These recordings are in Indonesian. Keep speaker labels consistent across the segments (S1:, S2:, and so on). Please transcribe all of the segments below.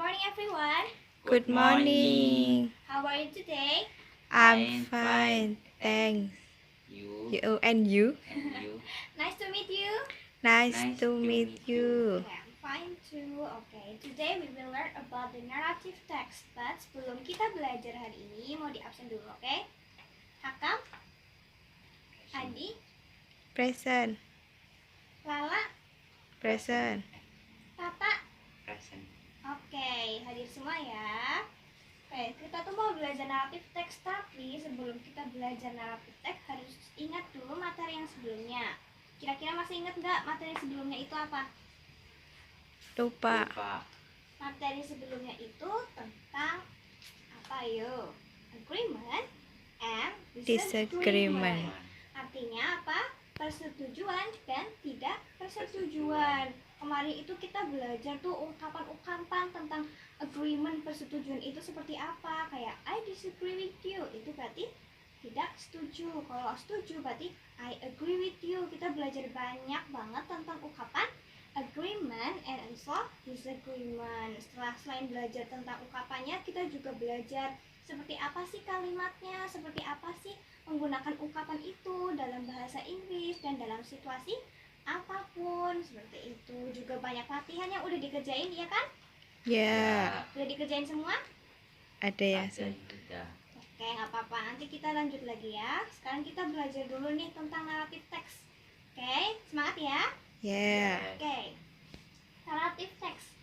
S1: morning, everyone.
S2: Good morning.
S1: How are you today?
S2: I'm fine, thanks.
S3: You
S2: And you?
S3: and you.
S1: Nice to meet you.
S2: Nice to meet you.
S1: Okay, I'm fine too. Okay, today we will learn about the narrative text. But sebelum kita belajar hari ini, mau di absen dulu, oke? Hakam, Andi,
S2: Present.
S1: Lala,
S2: Present.
S1: Tata.
S3: Present.
S1: Oke, hadir semua ya. Oke, kita tuh mau belajar naratif teks, tapi sebelum kita belajar naratif teks harus ingat dulu materi yang sebelumnya. Kira-kira masih ingat nggak materi sebelumnya itu apa?
S2: Lupa.
S1: Materi sebelumnya itu tentang apa yuk? Agreement and
S2: Disagreement.
S1: Artinya apa? Persetujuan dan tidak persetujuan. Kemarin itu kita belajar tuh ungkapan-ungkapan tentang agreement, persetujuan itu seperti apa. Kayak I disagree with you, itu berarti tidak setuju. Kalau setuju berarti I agree with you. Kita belajar banyak banget tentang ungkapan agreement and also disagreement. Selain belajar tentang ungkapannya, kita juga belajar seperti apa sih kalimatnya, seperti apa sih menggunakan ungkapan itu dalam bahasa Inggris dan dalam situasi apapun. Seperti itu. Juga banyak latihan yang udah dikerjain, ya kan?
S2: Ya.
S1: Udah dikerjain semua?
S2: Ada ya.
S1: Oke, nggak apa-apa. Nanti kita lanjut lagi ya. Sekarang kita belajar dulu nih tentang naratif teks. Oke, semangat ya.
S2: Ya.
S1: Oke, naratif teks.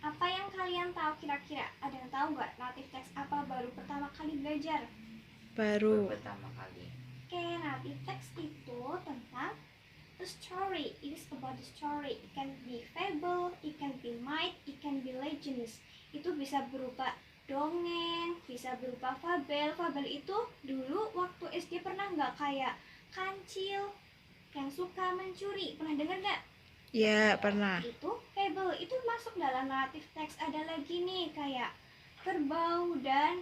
S1: Apa yang kalian tahu kira-kira? Ada yang tahu nggak naratif teks apa baru pertama kali belajar?
S2: Baru.
S3: Pertama kali.
S1: Oke, naratif teks itu tentang a story. It is about the story. It can be fable, it can be myth, it can be legends. Itu bisa berupa dongeng, bisa berupa fabel. Fabel itu dulu waktu SD pernah nggak kayak kancil yang suka mencuri? Pernah dengar nggak?
S2: Ya, pernah.
S1: Itu fable, itu masuk dalam naratif teks. Ada lagi nih kayak kerbau dan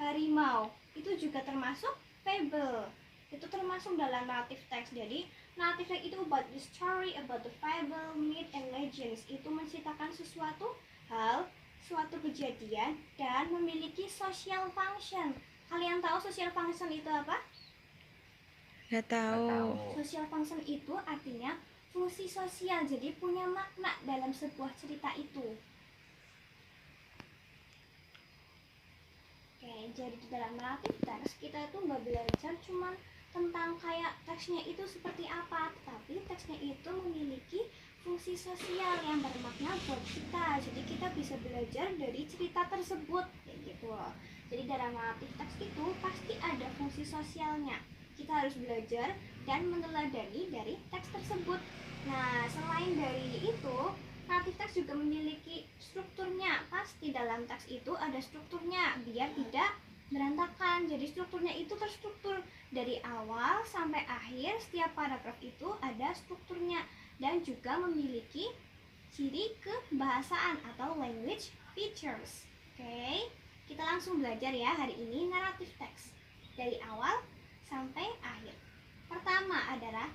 S1: harimau, itu juga termasuk fable. Itu termasuk dalam naratif teks. Jadi naratif teks itu about the story, about the fable, myth, and legends. Itu menceritakan sesuatu hal, suatu kejadian, dan memiliki social function. Kalian tahu social function itu apa?
S2: Nggak tahu.
S1: Social function itu artinya fungsi sosial, jadi punya makna dalam sebuah cerita itu. Oke, jadi di dalam naratif teks kita itu nggak belajar cuman tentang kayak teksnya itu seperti apa, tetapi teksnya itu memiliki fungsi sosial yang bermakna buat kita. Jadi kita bisa belajar dari cerita tersebut, kayak gitu loh. Jadi dalam naratif teks itu pasti ada fungsi sosialnya. Kita harus belajar dan meneladani dari teks tersebut. Nah, selain dari itu, naratif teks juga memiliki strukturnya. Pasti dalam teks itu ada strukturnya biar tidak berantakan. Jadi strukturnya itu terstruktur dari awal sampai akhir. Setiap paragraf itu ada strukturnya dan juga memiliki ciri kebahasaan atau language features. Oke, kita langsung belajar ya hari ini naratif teks dari awal sampai akhir. Pertama adalah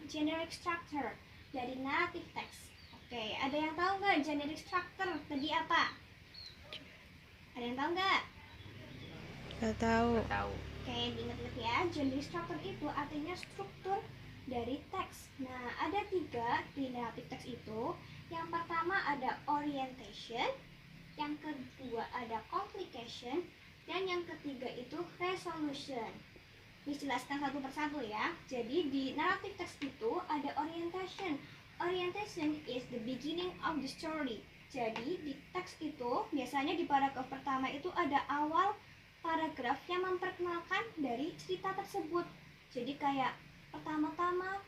S1: generic structure dari naratif teks. Oke, ada yang tahu nggak generic structure tadi apa? Ada yang tahu nggak?
S2: Nggak tahu.
S1: Oke, diingat-ingat ya. Generic structure itu artinya struktur dari teks. Nah, ada 3 di naratif teks itu. Yang pertama ada orientation, yang kedua ada complication, dan yang ketiga itu resolution. Dijelaskan satu persatu ya. Jadi di naratif teks itu ada orientation. Orientation is the beginning of the story. Jadi di teks itu biasanya di paragraf pertama itu ada awal paragraf yang memperkenalkan dari cerita tersebut. Jadi kayak pertama-tama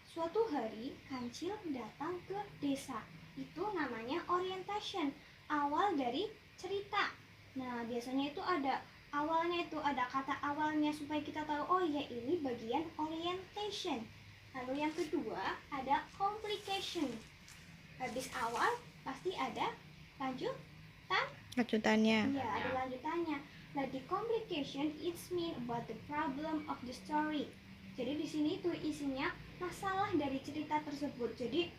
S1: suatu hari kancil datang ke desa. Itu namanya orientation, awal dari cerita. Nah, biasanya itu ada awalnya, itu ada kata awalnya supaya kita tahu oh ya ini bagian orientation. Lalu yang kedua ada complication. Habis awal pasti ada
S2: Lanjutannya.
S1: Iya, ada lanjutannya. Nah, di complication it's mean about the problem of the story. Jadi di sini tuh isinya masalah dari cerita tersebut. Jadi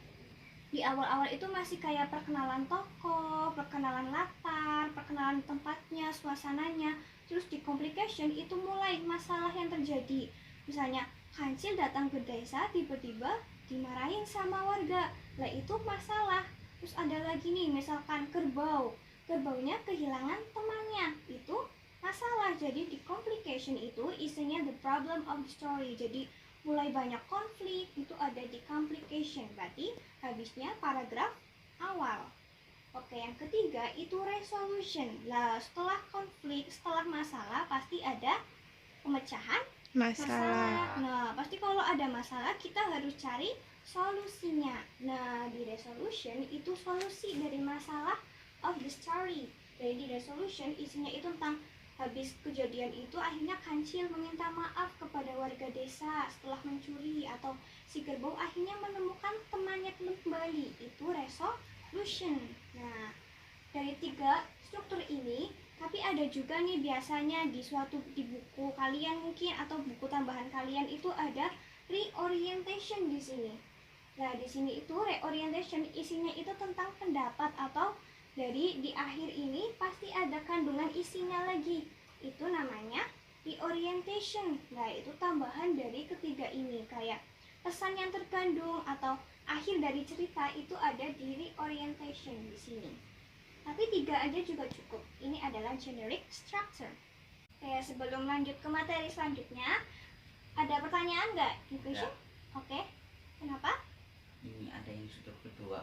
S1: di awal-awal itu masih kayak perkenalan tokoh, perkenalan latar, perkenalan tempatnya, suasananya. Terus di complication itu mulai masalah yang terjadi. Misalnya kancil datang ke desa tiba-tiba dimarahin sama warga, lah itu masalah. Terus ada lagi nih, misalkan kerbaunya kehilangan temannya, itu masalah. Jadi di complication itu isinya the problem of the story. Jadi mulai banyak konflik itu ada di complication, berarti habisnya paragraf awal. Oke, yang ketiga itu resolution. Lah setelah konflik, setelah masalah pasti ada pemecahan
S2: Masalah.
S1: Nah, pasti kalau ada masalah kita harus cari solusinya. Nah, di resolution itu solusi dari masalah of the story. Jadi di resolution isinya itu tentang habis kejadian itu akhirnya kancil meminta maaf kepada warga desa setelah mencuri, atau si kerbau akhirnya menemukan temannya kembali. Itu resolution. Nah, dari 3 struktur ini, tapi ada juga nih biasanya di buku kalian mungkin atau buku tambahan kalian itu ada reorientation di sini. Nah, di sini itu reorientation isinya itu tentang pendapat, atau dari di akhir ini pasti ada kandungan isinya lagi. Itu namanya reorientation. Nah, itu tambahan dari ketiga ini, kayak pesan yang terkandung atau akhir dari cerita itu ada di reorientation di sini. Tapi 3 aja juga cukup. Ini adalah generic structure. Oke, sebelum lanjut ke materi selanjutnya, ada pertanyaan nggak? Question? Oke. Kenapa?
S3: Ini ada yang struktur kedua.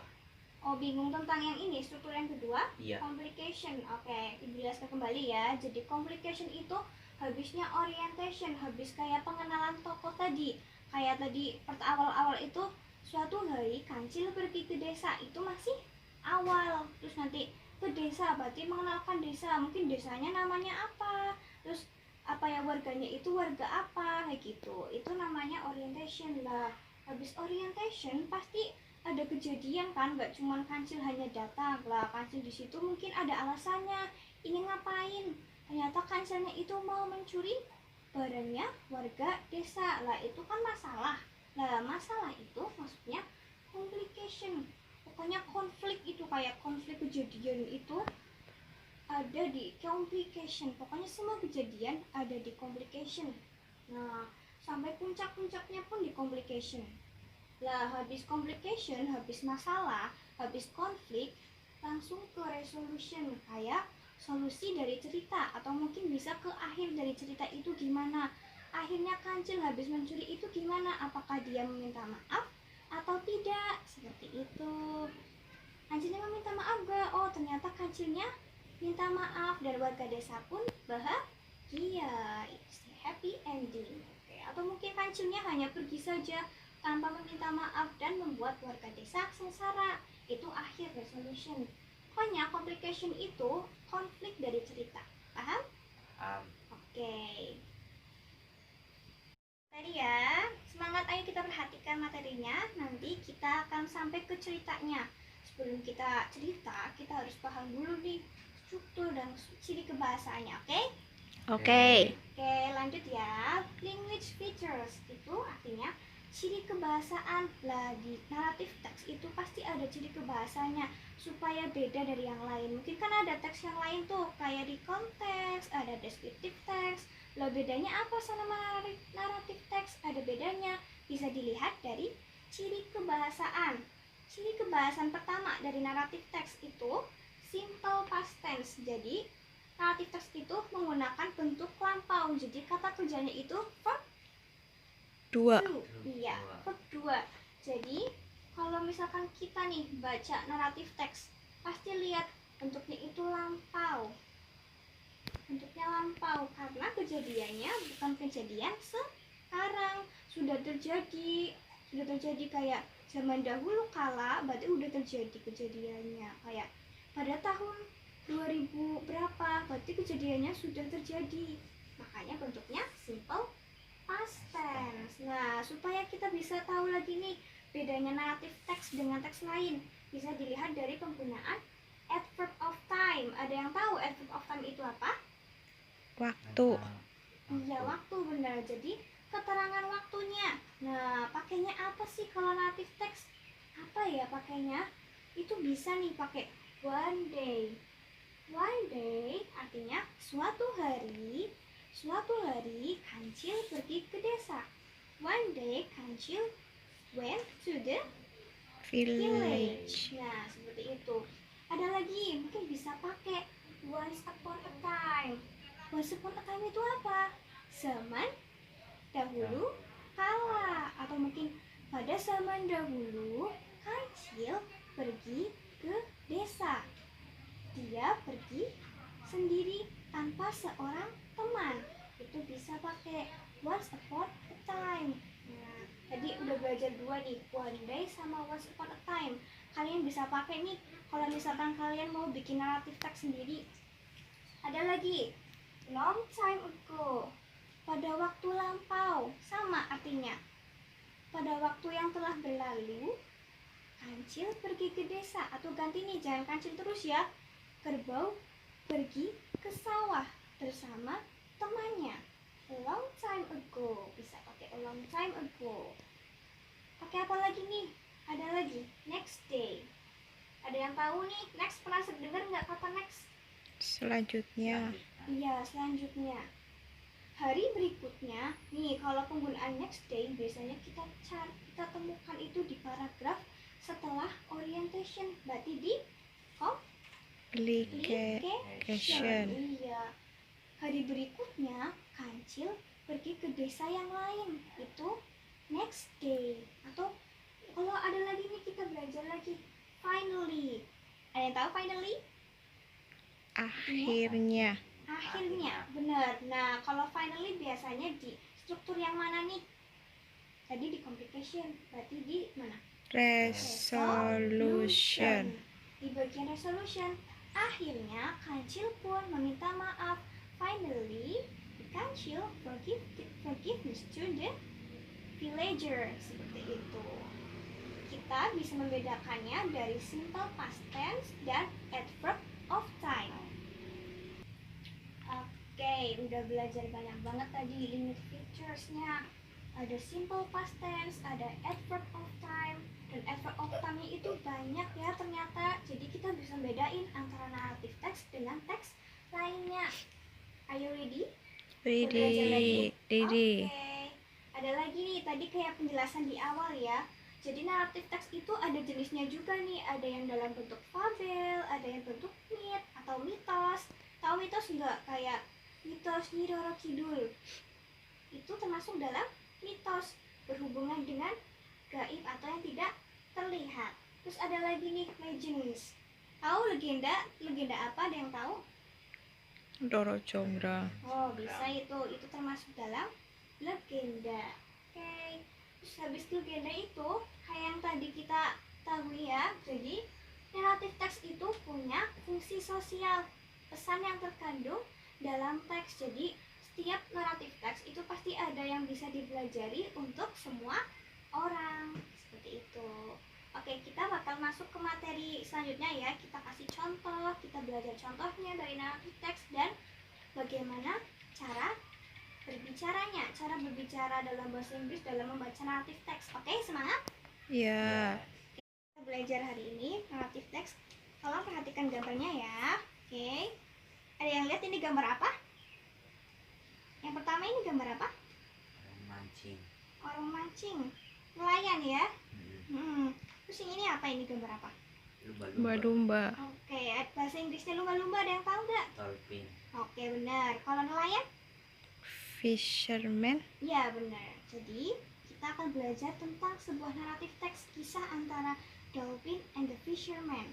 S1: Oh, bingung tentang yang ini, struktur yang kedua?
S3: Iya.
S1: Complication. Oke, dijelaskan kembali ya. Jadi complication itu habisnya orientation, habis kayak pengenalan tokoh tadi. Kayak tadi awal-awal itu suatu hari kancil pergi ke desa, itu masih awal. Terus nanti ke desa berarti mengenalkan desa, mungkin desanya namanya apa, terus apa ya, warganya itu warga apa, kayak gitu. Itu namanya orientation. Lah habis orientation pasti ada kejadian kan, nggak cuma kancil hanya datang. Lah kancil di situ mungkin ada alasannya, ingin ngapain, ternyata kancilnya itu mau mencuri barangnya warga desa. Lah itu kan masalah. Lah masalah itu maksudnya complication. Pokoknya konflik itu, kayak konflik kejadian itu ada di complication. Pokoknya semua kejadian ada di complication. Nah, sampai puncak-puncaknya pun di complication. Lah habis complication, habis masalah, habis konflik, langsung ke resolution, kayak solusi dari cerita, atau mungkin bisa ke akhir dari cerita itu gimana. Akhirnya kancil habis mencuri itu gimana, apakah dia meminta maaf atau tidak, seperti itu. Kancilnya meminta maaf gak? Oh, ternyata kancilnya minta maaf, dan warga desa pun bahagia. It's happy ending. Oke. Atau mungkin kancilnya hanya pergi saja tanpa meminta maaf dan membuat warga desa sengsara. Itu akhir resolution. Pokoknya complication itu konflik dari cerita. Paham? Oke. Tadi ya, semangat, ayo kita perhatikan materinya. Nanti kita akan sampai ke ceritanya. Sebelum kita cerita, kita harus paham dulu nih struktur dan ciri kebahasaannya, oke?
S2: Oke.
S1: Oke, lanjut ya. Language features itu artinya ciri kebahasaan. Lah di naratif teks itu pasti ada ciri kebahasanya supaya beda dari yang lain. Mungkin kan ada teks yang lain tuh kayak di konteks, ada descriptive text. Lah bedanya apa sama naratif teks? Ada bedanya. Bisa dilihat dari ciri kebahasaan. Ciri kebahasan pertama dari naratif teks itu simple past tense. Jadi naratif teks itu menggunakan bentuk lampau. Jadi kata kerjanya itu verb
S2: 2.
S1: Iya, verb 2. Jadi kalau misalkan kita nih baca naratif teks, pasti lihat bentuknya itu lampau. Bentuknya lampau karena kejadiannya bukan kejadian sekarang, sudah terjadi kayak zaman dahulu kala, berarti udah terjadi kejadiannya. Kayak pada tahun 2000 berapa, berarti kejadiannya sudah terjadi. Makanya bentuknya simple past tense. Nah, supaya kita bisa tahu lagi nih bedanya naratif teks dengan teks lain, bisa dilihat dari penggunaan adverb of time. Ada yang tahu adverb of time itu apa?
S2: Waktu.
S1: Iya, waktu, benar. Jadi keterangan waktunya. Nah, pakainya apa sih kalau naratif teks? Apa ya pakainya? Itu bisa nih pakai one day. One day artinya suatu hari Kancil pergi ke desa. One day Kancil went to the
S2: Village.
S1: Nah, seperti itu. Ada lagi, mungkin bisa pakai once upon a time. Once upon a time itu apa? Zaman dahulu kala, atau mungkin pada zaman dahulu Kancil pergi ke desa. Dia pergi sendiri tanpa seorang teman. Itu bisa pakai once upon a time. Nah, tadi udah belajar dua nih, one day sama once upon a time. Kalian bisa pakai nih kalau misalkan kalian mau bikin naratif teks sendiri. Ada lagi, long time ago. Pada waktu lampau, sama artinya. Pada waktu yang telah berlalu, Kancil pergi ke desa. Atau ganti nih, jangan Kancil terus ya. Kerbau pergi ke sawah bersama temannya. A long time ago. Bisa pakai a long time ago. Pakai apa lagi nih? Ada lagi, next day. Ada yang tahu nih, next pernah dengar nggak kata next?
S2: Selanjutnya.
S1: Iya, selanjutnya. Hari berikutnya, nih kalau penggunaan next day biasanya kita temukan itu di paragraf setelah orientation. Berarti di
S2: Application.
S1: Iya. Hari berikutnya, Kancil pergi ke desa yang lain. Itu next day. Atau kalau ada lagi nih, kita belajar lagi. Finally. Ada yang tahu finally?
S2: Akhirnya.
S1: Akhirnya, benar. Nah, kalau finally biasanya di struktur yang mana nih? Tadi di complication. Berarti di mana?
S2: Resolution.
S1: Di bagian resolution. Akhirnya Kancil pun meminta maaf. Finally, Kancil forgiveness to the villager. Seperti itu. Kita bisa membedakannya dari simple past tense dan adverb of time. Oke, udah belajar banyak banget tadi limit features-nya. Ada simple past tense, ada adverb of time, dan adverb of time itu banyak ya ternyata. Jadi kita bisa bedain antara naratif teks dengan teks lainnya. Are you ready?
S2: Ready.
S1: Oke. Ada lagi nih, tadi kayak penjelasan di awal ya. Jadi naratif teks itu ada jenisnya juga nih. Ada yang dalam bentuk fabel, ada yang bentuk myth atau mitos. Tahu mitos nggak? Kayak mitos Nyi Roro Kidul. Itu termasuk dalam mitos, berhubungan dengan gaib atau yang tidak terlihat. Terus ada lagi nih legends. Tahu legenda? Legenda apa? Ada yang tahu?
S2: Doro Jonggrang.
S1: Oh, bisa itu termasuk dalam legenda. Oke. Terus habis legenda itu kayak yang tadi kita tahu ya. Jadi naratif teks itu punya fungsi sosial, pesan yang terkandung dalam teks. Jadi setiap naratif teks itu pasti ada yang bisa dipelajari untuk semua orang. Seperti itu. Oke, kita bakal masuk ke materi selanjutnya ya. Kita kasih contoh, kita belajar contohnya dari naratif teks dan bagaimana cara berbicaranya, cara berbicara dalam bahasa Inggris dalam membaca naratif teks. Oke, semangat?
S2: Ya.
S1: Kita belajar hari ini naratif teks. Tolong perhatikan gambarnya ya. Oke. Ada yang lihat ini gambar apa? Yang pertama ini gambar apa?
S3: Mancing.
S1: Orang mancing. Nelayan ya. Terus yang ini apa? Ini gambar apa?
S2: Lumba-lumba.
S1: Oke, bahasa Inggrisnya lumba-lumba ada yang tahu nggak?
S3: Dolphin.
S1: Oke, benar. Kalau nelayan?
S2: Fisherman.
S1: Ya, benar. Jadi, kita akan belajar tentang sebuah naratif teks kisah antara Dolphin and the Fisherman.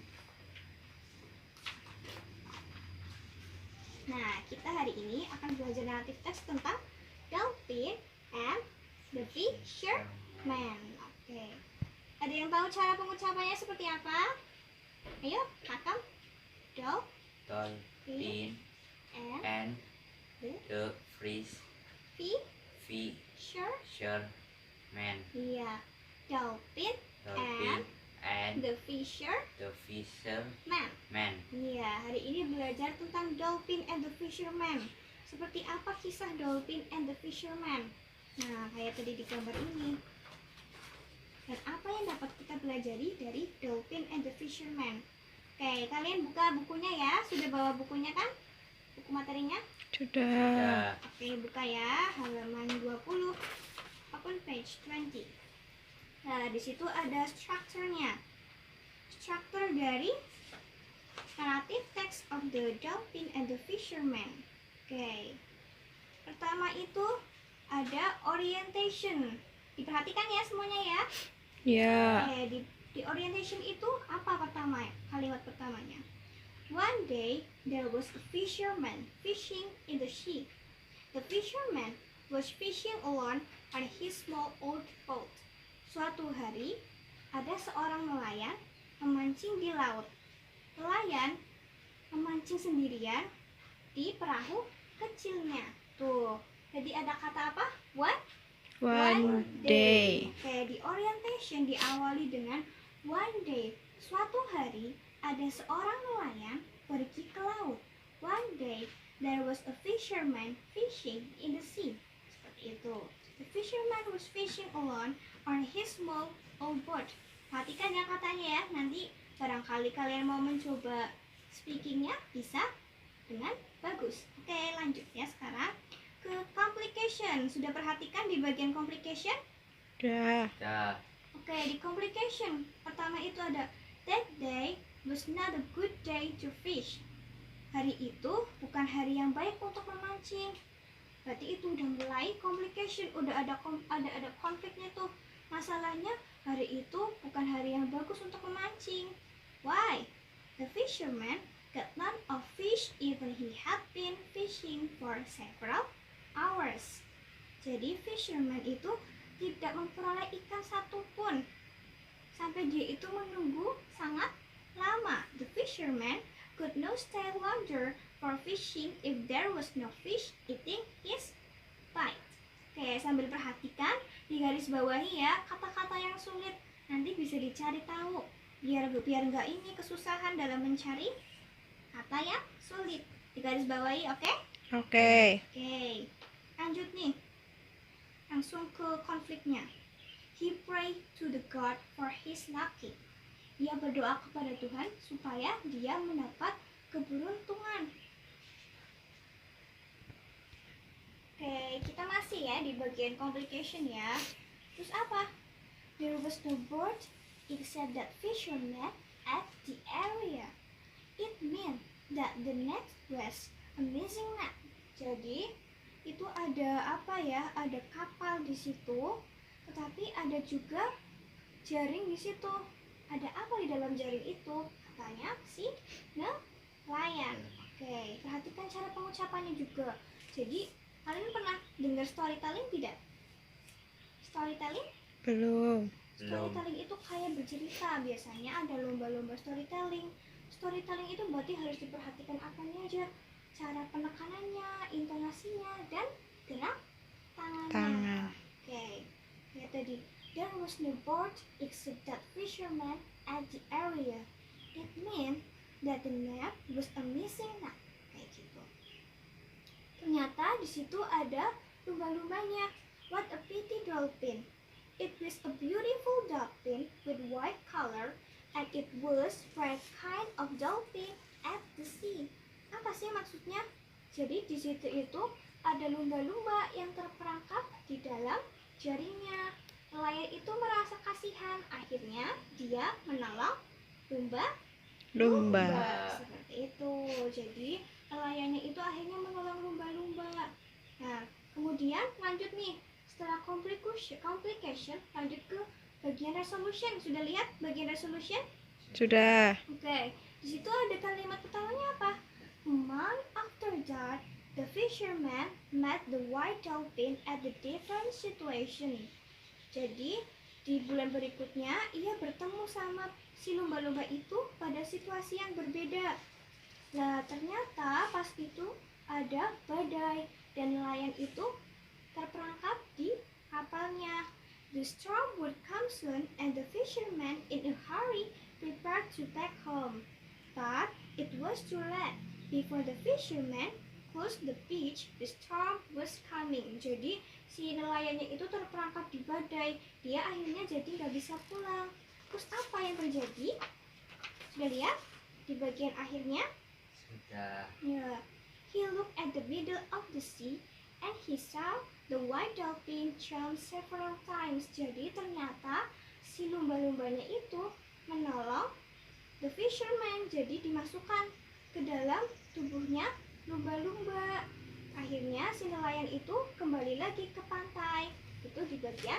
S1: Nah, kita hari ini akan belajar naratif teks tentang Dolphin and the Fisherman. Oke. Ada yang tahu cara pengucapannya seperti apa? Ayo, Hakam.
S3: Dolphin
S1: And
S3: and
S1: the
S3: the fisherman.
S1: Iya. Dolphin
S3: Dolphin and
S1: the Fisherman.
S3: the fisherman.
S1: Iya, hari ini belajar tentang Dolphin and the Fisherman. Seperti apa kisah Dolphin and the Fisherman? Nah, kayak tadi di gambar ini. Dan apa yang dapat kita pelajari dari Dolphin and the Fisherman? Oke, kalian buka bukunya ya. Sudah bawa bukunya kan? Buku materinya?
S2: Sudah.
S3: Ya.
S1: Oke, buka ya. Halaman 20. Open page 20. Nah, di situ ada strukturnya. Struktur dari narrative text of the dolphin and the fisherman. Oke. Pertama itu ada orientation. Diperhatikan ya semuanya ya.
S2: Ya.
S1: Oke, di orientation itu apa pertama? Kalimat pertamanya. One day there was a fisherman fishing in the sea. The fisherman was fishing alone on his small old boat. Suatu hari ada seorang nelayan memancing di laut. Nelayan memancing sendirian di perahu kecilnya. Tuh, jadi ada kata apa?
S2: One day.
S1: Oke, di orientation diawali dengan one day. Suatu hari ada seorang nelayan pergi ke laut. One day there was a fisherman fishing in the sea. Seperti itu. The fisherman was fishing alone on his small old boat. Perhatikan ya katanya ya. Nanti barangkali kalian mau mencoba speakingnya bisa dengan bagus. Oke, lanjut ya sekarang ke complication. Sudah perhatikan di bagian complication?
S2: Sudah.
S3: Ya.
S1: Oke, di complication pertama itu ada that day was not a good day to fish. Hari itu bukan hari yang baik untuk memancing. Berarti itu udah mulai complication, udah ada konfliknya tuh. Masalahnya hari itu bukan hari yang bagus untuk memancing. Why? The fisherman got none of fish even he had been fishing for several hours. Jadi fisherman itu tidak memperoleh ikan satupun sampai dia itu menunggu sangat lama. The fisherman could not stay longer for fishing if there was no fish eating his bite. Oke, sambil perhatikan di garis bawahi ya kata-kata yang sulit, nanti bisa dicari tahu biar nggak ini kesusahan dalam mencari kata yang sulit. Di garis bawahi, oke?
S2: Oke.
S1: Oke, lanjut nih. Langsung ke konfliknya. He prayed to the God for his lucky. Ia berdoa kepada Tuhan supaya dia mendapat keberuntungan. Oke, kita masih ya di bagian complication ya. Terus apa? There was no bird except that fisherman at the area. It meant that the net was a missing net. Jadi itu ada apa ya? Ada kapal di situ, tetapi ada juga jaring di situ. Ada apa di dalam jaring itu? Katanya si nelayan. Oke, perhatikan cara pengucapannya juga. Jadi kalian pernah dengar storytelling tidak? Storytelling?
S2: Belum.
S1: Storytelling itu kayak bercerita. Biasanya ada lomba-lomba storytelling. Storytelling itu berarti harus diperhatikan apanya aja, cara penekanannya, intonasinya, dan gerak tangannya.
S2: Tangan.
S1: Oke, ya tadi. There was no board except that fisherman at the area. It meant that the net was a missing net. Kayak gitu. Ternyata di situ ada lumba-lumbanya. What a pretty dolphin. It was a beautiful dolphin with white color, and it was first kind of dolphin at the sea. Apa sih maksudnya? Jadi di situ itu ada lumba-lumba yang terperangkap di dalam jaringnya. Nelayan itu merasa kasihan, akhirnya dia menolong lumba. Seperti itu. Jadi nelayannya itu akhirnya menolong lumba-lumba. Nah, kemudian lanjut nih. Setelah complication, lanjut ke bagian resolution. Sudah lihat bagian resolution?
S2: Sudah.
S1: Oke, di situ ada kalimat pertamanya apa? A month after that, the fisherman met the white dolphin at the different situation. Jadi di bulan berikutnya ia bertemu sama si lumba-lumba itu pada situasi yang berbeda. Nah, ternyata pas itu ada badai dan nelayan itu terperangkap di kapalnya. The storm would come soon and the fisherman in a hurry prepared to back home. But it was too late. Before the fisherman closed the beach, the storm was coming. Jadi si nelayannya itu terperangkap di badai. Dia akhirnya jadi nggak bisa pulang. Terus apa yang terjadi? Sudah lihat? Di Di bagian akhirnya,
S3: Sudah.
S1: ya, he looked at the middle of the sea and he saw the white dolphin jump several times. Jadi ternyata si lumba-lumbanya itu menolong the fisherman. Jadi dimasukkan ke dalam tubuhnya lumba-lumba. Akhirnya si nelayan itu kembali lagi ke pantai. Itu di bagian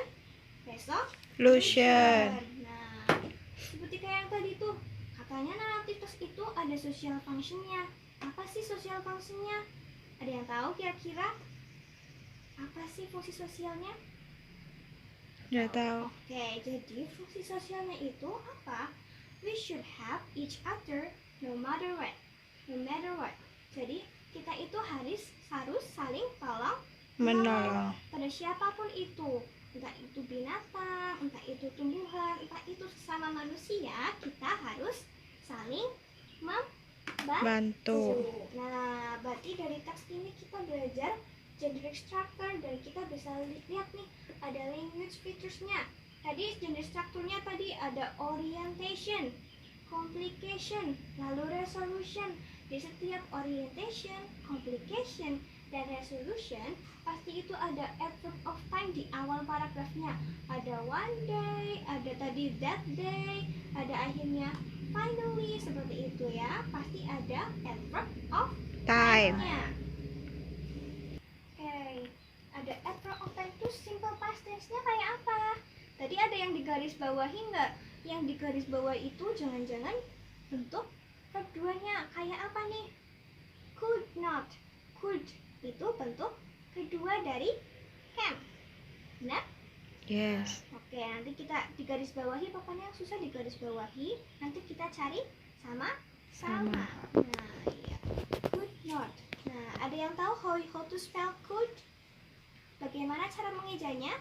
S2: Resolution.
S1: Nah, seperti kayak yang tadi tuh, katanya narrative text itu ada social functionnya. Apa sih social functionnya? Ada yang tahu kira-kira apa sih fungsi sosialnya?
S2: Nggak tahu.
S1: Oke, jadi fungsi sosialnya itu apa? We should help each other no matter what. No matter what. Jadi kita itu harus saling tolong
S2: Menolong.
S1: pada siapapun itu, entah itu binatang, entah itu tumbuhan, entah itu sesama manusia, kita harus saling membantu.
S2: Bantu.
S1: Nah, berarti dari teks ini kita belajar gender structure dan kita bisa lihat nih ada language features-nya. Tadi gender structure-nya tadi ada orientation, complication, lalu resolution. Di setiap orientation, complication, dan resolution pasti itu ada adverb of time di awal paragrafnya. Ada one day, ada tadi that day, ada akhirnya finally, seperti itu ya. Pasti ada adverb of
S2: Time.
S1: time-nya. Oke, ada adverb of time itu simple past tense-nya kayak apa? Tadi ada yang digaris bawahi nggak? Yang digaris bawah itu jangan-jangan bentuk verb 2-nya kayak apa nih? Could not. Could itu bentuk kedua dari can. Benar?
S2: Yes.
S1: Oke, nanti kita digaris bawahi, pokoknya yang susah digaris bawahi. Nanti kita cari sama-sama. Nah, iya. Could not. Nah, ada yang tahu how to spell could? Bagaimana cara mengejanya?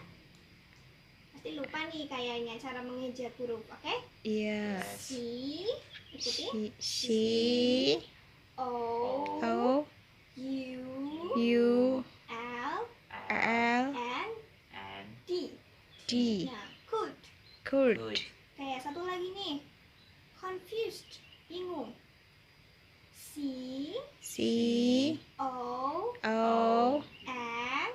S1: Pasti lupa nih kayaknya cara mengeja huruf, oke?
S2: Iya.
S1: C, ikuti.
S2: C
S1: O,
S2: O
S1: U,
S2: U
S1: L,
S2: L
S1: N,
S3: And
S1: D.
S2: D.
S1: Nah, could.
S2: Could.
S3: good.
S1: Kayak satu lagi nih, confused, bingung. C,
S2: C
S1: O,
S2: O
S1: N,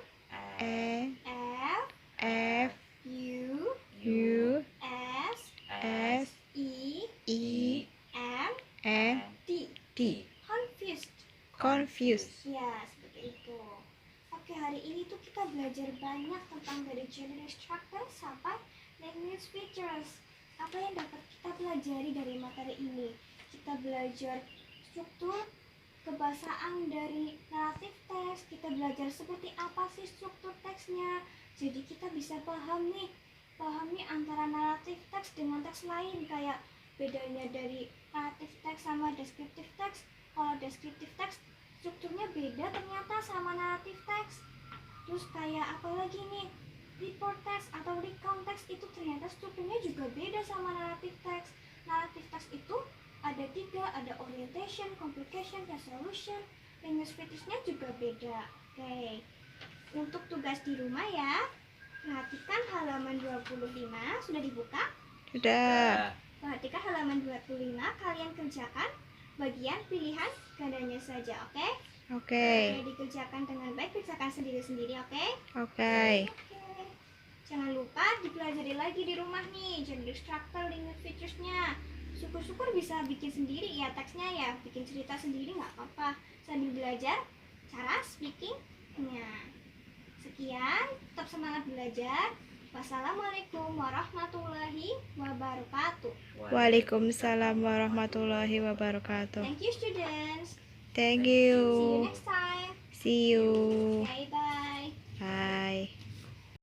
S3: And
S2: E
S1: F,
S2: F
S1: U,
S2: U
S1: S,
S2: S
S1: E,
S2: E
S1: M,
S2: N
S1: D.
S2: D.
S1: Confused.
S2: Confused.
S1: Ya, seperti itu. Oke, hari ini tuh kita belajar banyak tentang dari gender structure sampai language features. Apa yang dapat kita pelajari dari materi ini? Kita belajar struktur kebahasaan dari narrative text. Kita belajar seperti apa sih struktur teksnya. Jadi kita bisa pahami antara narrative text dengan teks lain, kayak bedanya dari narrative text sama descriptive text. Kalau descriptive text strukturnya beda ternyata sama narrative text. Terus kayak apa lagi nih, report text atau recount text itu ternyata strukturnya juga beda sama narrative text. Narrative text itu ada 3, ada orientation, complication, resolution. Language features-nya juga beda. Oke, untuk tugas di rumah ya, perhatikan halaman 25, sudah dibuka?
S2: Sudah.
S1: Perhatikan halaman 25, kalian kerjakan bagian pilihan gandanya saja, oke?
S2: Oke.
S1: Dikerjakan dengan baik, kerjakan sendiri-sendiri, oke?
S2: Oke.
S1: Oke. Jangan lupa dipelajari lagi di rumah nih, gender structure, language features-nya. Syukur-syukur bisa bikin sendiri ya teksnya ya, bikin cerita sendiri nggak apa-apa. Sambil belajar cara speaking-nya. Sekian, tetap semangat belajar. Wassalamualaikum warahmatullahi wabarakatuh.
S2: Waalaikumsalam warahmatullahi wabarakatuh.
S1: Thank you students.
S2: Thank
S1: See you
S2: you.
S1: next time.
S2: See you.
S1: Okay, bye.